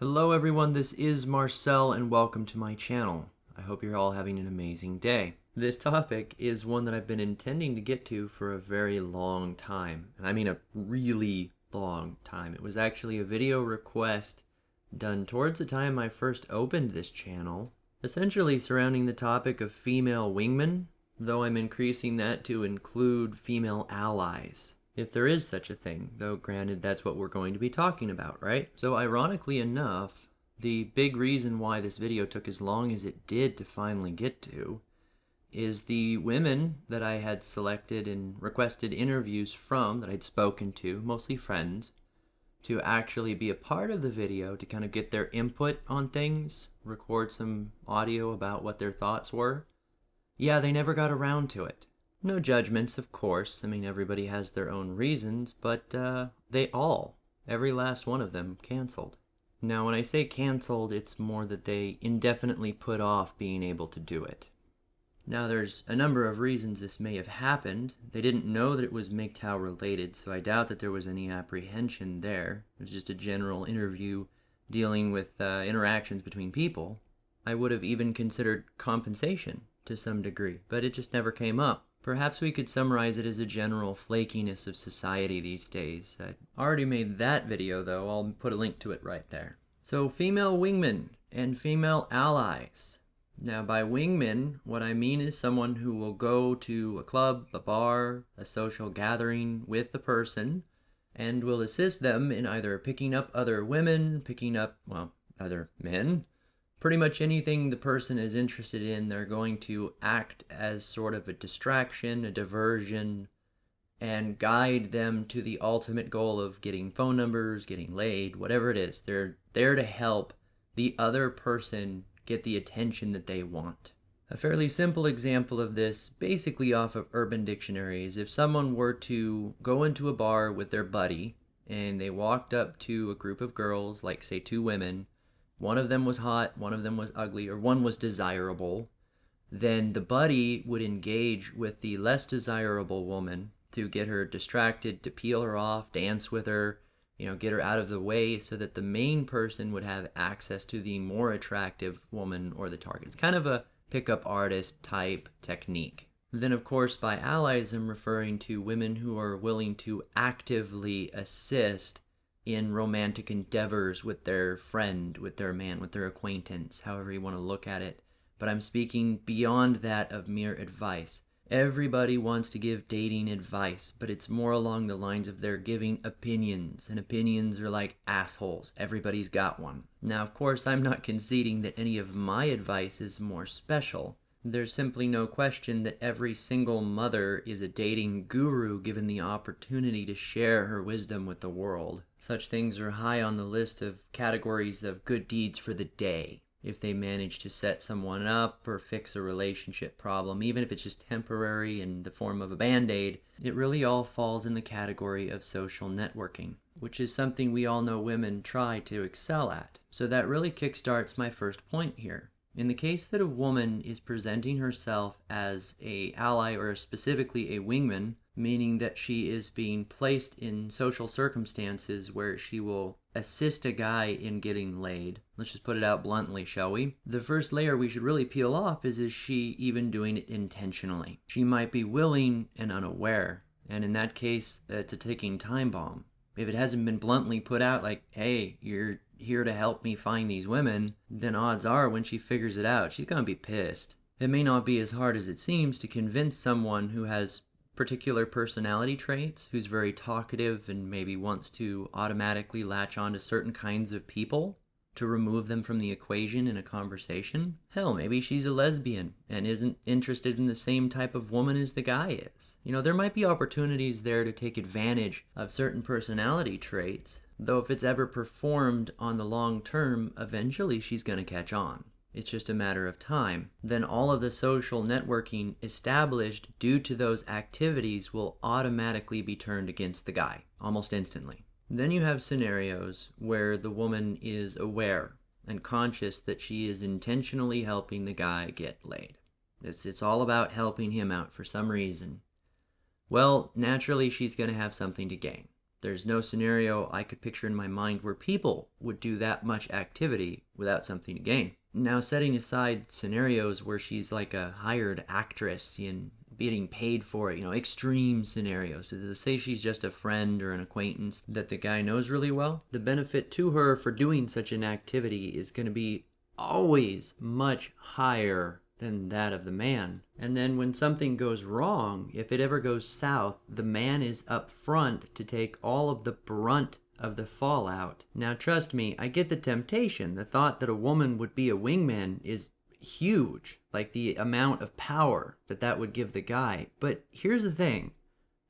Hello everyone, this is Marcel and welcome to my channel. I hope you're all having an amazing day. This topic is one that I've been intending to get to for a very long time. And I mean a really long time. It was actually a video request done towards the time I first opened this channel, essentially surrounding the topic of female wingmen, though I'm increasing that to include female allies. If there is such a thing, though granted that's what we're going to be talking about, right? So ironically enough, the big reason why this video took as long as it did to finally get to is the women that I had selected and requested interviews from, that I'd spoken to, mostly friends, to actually be a part of the video to kind of get their input on things, record some audio about what their thoughts were. Yeah, they never got around to it. No judgments, of course. I mean, everybody has their own reasons, but every last one of them, canceled. Now, when I say canceled, it's more that they indefinitely put off being able to do it. Now, there's a number of reasons this may have happened. They didn't know that it was MGTOW related, so I doubt that there was any apprehension there. It was just a general interview dealing with interactions between people. I would have even considered compensation to some degree, but it just never came up. Perhaps we could summarize it as a general flakiness of society these days. I already made that video though, I'll put a link to it right there. So female wingmen and female allies. Now by wingmen, what I mean is someone who will go to a club, a bar, a social gathering with the person and will assist them in either picking up other women, picking up, other men. Pretty much anything the person is interested in, they're going to act as sort of a distraction, a diversion, and guide them to the ultimate goal of getting phone numbers, getting laid, whatever it is. They're there to help the other person get the attention that they want. A fairly simple example of this, basically off of Urban Dictionary, is if someone were to go into a bar with their buddy and they walked up to a group of girls, like say 2 women, one of them was hot, one of them was ugly, or one was desirable, then the buddy would engage with the less desirable woman to get her distracted, to peel her off, dance with her, get her out of the way so that the main person would have access to the more attractive woman or the target. It's kind of a pickup artist type technique. Then of course by allies I'm referring to women who are willing to actively assist in romantic endeavors with their friend, with their man, with their acquaintance, however you want to look at it. But I'm speaking beyond that of mere advice. Everybody wants to give dating advice, but it's more along the lines of they're giving opinions, and opinions are like assholes. Everybody's got one. Now, of course, I'm not conceding that any of my advice is more special. There's simply no question that every single mother is a dating guru given the opportunity to share her wisdom with the world. Such things are high on the list of categories of good deeds for the day. If they manage to set someone up or fix a relationship problem, even if it's just temporary in the form of a band-aid, it really all falls in the category of social networking, which is something we all know women try to excel at. So that really kickstarts my first point here. In the case that a woman is presenting herself as an ally or specifically a wingman, meaning that she is being placed in social circumstances where she will assist a guy in getting laid, let's just put it out bluntly, shall we? The first layer we should really peel off is she even doing it intentionally? She might be willing and unaware, and in that case, it's a ticking time bomb. If it hasn't been bluntly put out like, hey, you're here to help me find these women, then odds are when she figures it out, she's gonna be pissed. It may not be as hard as it seems to convince someone who has particular personality traits, who's very talkative and maybe wants to automatically latch on to certain kinds of people, to remove them from the equation in a conversation. Hell, maybe she's a lesbian and isn't interested in the same type of woman as the guy is. There might be opportunities there to take advantage of certain personality traits, though if it's ever performed on the long term, eventually she's gonna catch on. It's just a matter of time. Then all of the social networking established due to those activities will automatically be turned against the guy, almost instantly. Then you have scenarios where the woman is aware and conscious that she is intentionally helping the guy get laid. It's all about helping him out for some reason. Well, naturally she's going to have something to gain. There's no scenario I could picture in my mind where people would do that much activity without something to gain. Now, setting aside scenarios where she's like a hired actress and getting paid for it, extreme scenarios. So to say she's just a friend or an acquaintance that the guy knows really well, the benefit to her for doing such an activity is going to be always much higher than that of the man. And then when something goes wrong, if it ever goes south, the man is up front to take all of the brunt of the fallout. Now trust me, I get the temptation. The thought that a woman would be a wingman is huge, like the amount of power that would give the guy. But here's the thing.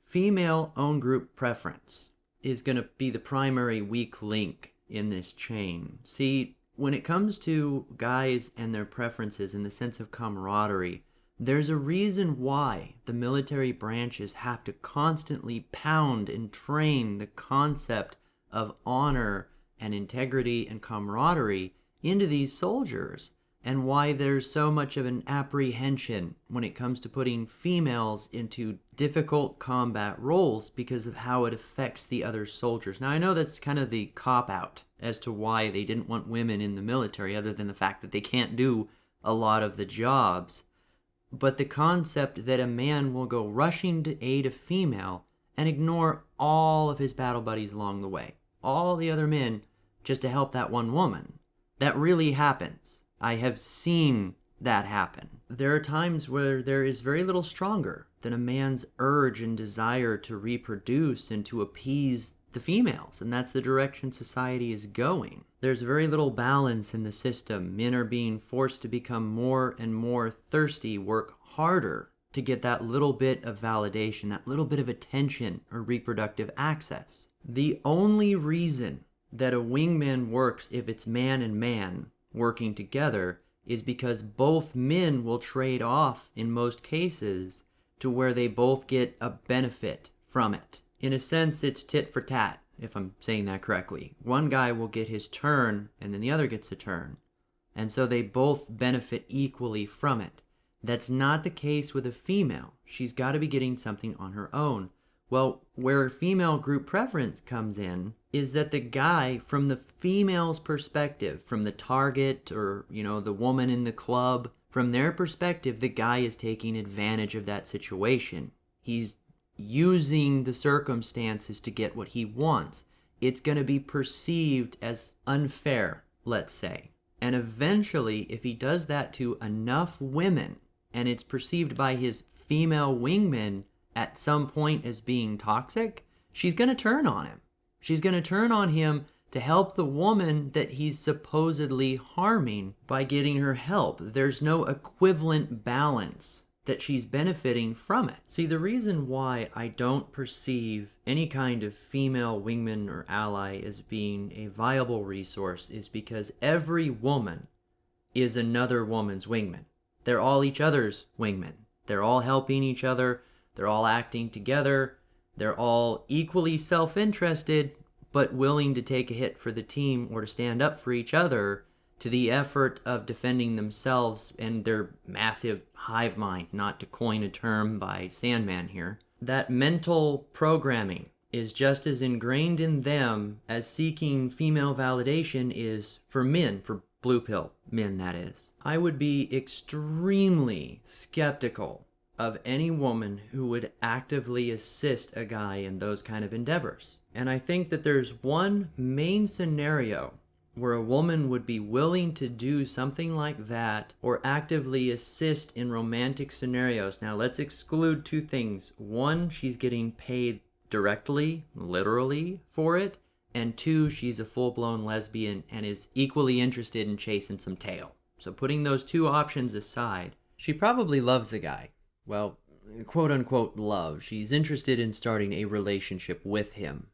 Female own group preference is going to be the primary weak link in this chain. See, when it comes to guys and their preferences in the sense of camaraderie, there's a reason why the military branches have to constantly pound and train the concept of honor and integrity and camaraderie into these soldiers, and why there's so much of an apprehension when it comes to putting females into difficult combat roles because of how it affects the other soldiers. Now, I know that's kind of the cop-out as to why they didn't want women in the military, other than the fact that they can't do a lot of the jobs. But the concept that a man will go rushing to aid a female and ignore all of his battle buddies along the way, all the other men, just to help that one woman, that really happens. I have seen that happen. There are times where there is very little stronger than a man's urge and desire to reproduce and to appease the females, and that's the direction society is going. There's very little balance in the system. Men are being forced to become more and more thirsty, work harder to get that little bit of validation, that little bit of attention or reproductive access. The only reason that a wingman works if it's man and man working together is because both men will trade off in most cases to where they both get a benefit from it. In a sense, it's tit for tat, if I'm saying that correctly. One guy will get his turn and then the other gets a turn. And so they both benefit equally from it. That's not the case with a female. She's got to be getting something on her own. Well, where female group preference comes in is that the guy, from the female's perspective, from the target or, the woman in the club, from their perspective, the guy is taking advantage of that situation. He's using the circumstances to get what he wants. It's going to be perceived as unfair, let's say. And eventually, if he does that to enough women, and it's perceived by his female wingmen at some point as being toxic, she's going to turn on him. She's going to turn on him to help the woman that he's supposedly harming by getting her help. There's no equivalent balance that she's benefiting from it. See, the reason why I don't perceive any kind of female wingman or ally as being a viable resource is because every woman is another woman's wingman. They're all each other's wingmen. They're all helping each other. They're all acting together. They're all equally self-interested, but willing to take a hit for the team or to stand up for each other to the effort of defending themselves and their massive hive mind, not to coin a term by Sandman here. That mental programming is just as ingrained in them as seeking female validation is for men, for blue pill men, that is. I would be extremely skeptical of any woman who would actively assist a guy in those kind of endeavors. And I think that there's one main scenario where a woman would be willing to do something like that or actively assist in romantic scenarios. Now, let's exclude two things. One, she's getting paid directly, literally, for it. And two, she's a full-blown lesbian and is equally interested in chasing some tail. So putting those two options aside, she probably loves the guy. Well, quote-unquote love. She's interested in starting a relationship with him.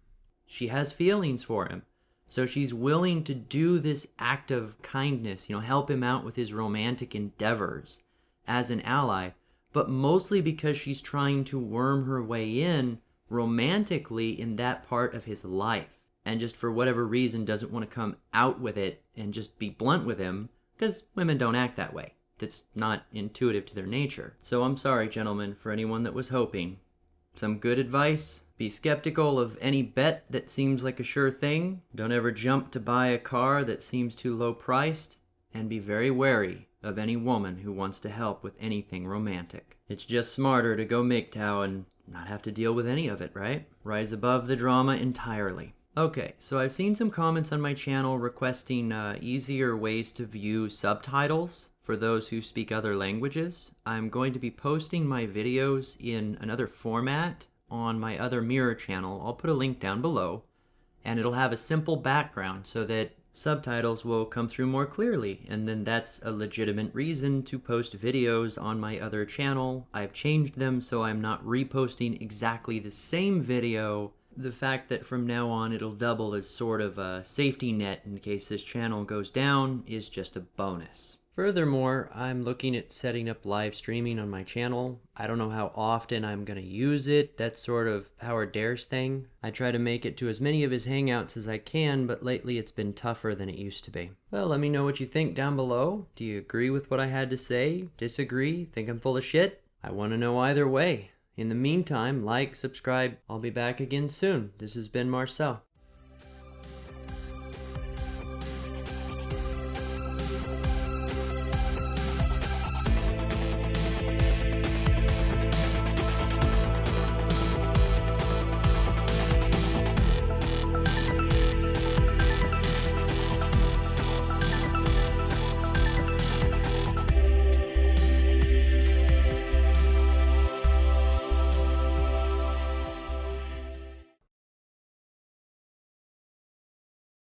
She has feelings for him. So she's willing to do this act of kindness, help him out with his romantic endeavors as an ally, but mostly because she's trying to worm her way in romantically in that part of his life. And just for whatever reason doesn't want to come out with it and just be blunt with him, because women don't act that way. That's not intuitive to their nature. So I'm sorry, gentlemen, for anyone that was hoping. Some good advice: be skeptical of any bet that seems like a sure thing. Don't ever jump to buy a car that seems too low priced. And be very wary of any woman who wants to help with anything romantic. It's just smarter to go MGTOW and not have to deal with any of it, right? Rise above the drama entirely. Okay, so I've seen some comments on my channel requesting easier ways to view subtitles for those who speak other languages. I'm going to be posting my videos in another format on my other Mirror channel. I'll put a link down below, and it'll have a simple background so that subtitles will come through more clearly, and then that's a legitimate reason to post videos on my other channel. I've changed them so I'm not reposting exactly the same video. The fact that from now on it'll double as sort of a safety net in case this channel goes down is just a bonus. Furthermore, I'm looking at setting up live streaming on my channel. I don't know how often I'm going to use it. That's sort of Howard Dare's thing. I try to make it to as many of his hangouts as I can, but lately it's been tougher than it used to be. Well, let me know what you think down below. Do you agree with what I had to say? Disagree? Think I'm full of shit? I want to know either way. In the meantime, like, subscribe. I'll be back again soon. This has been Marcel.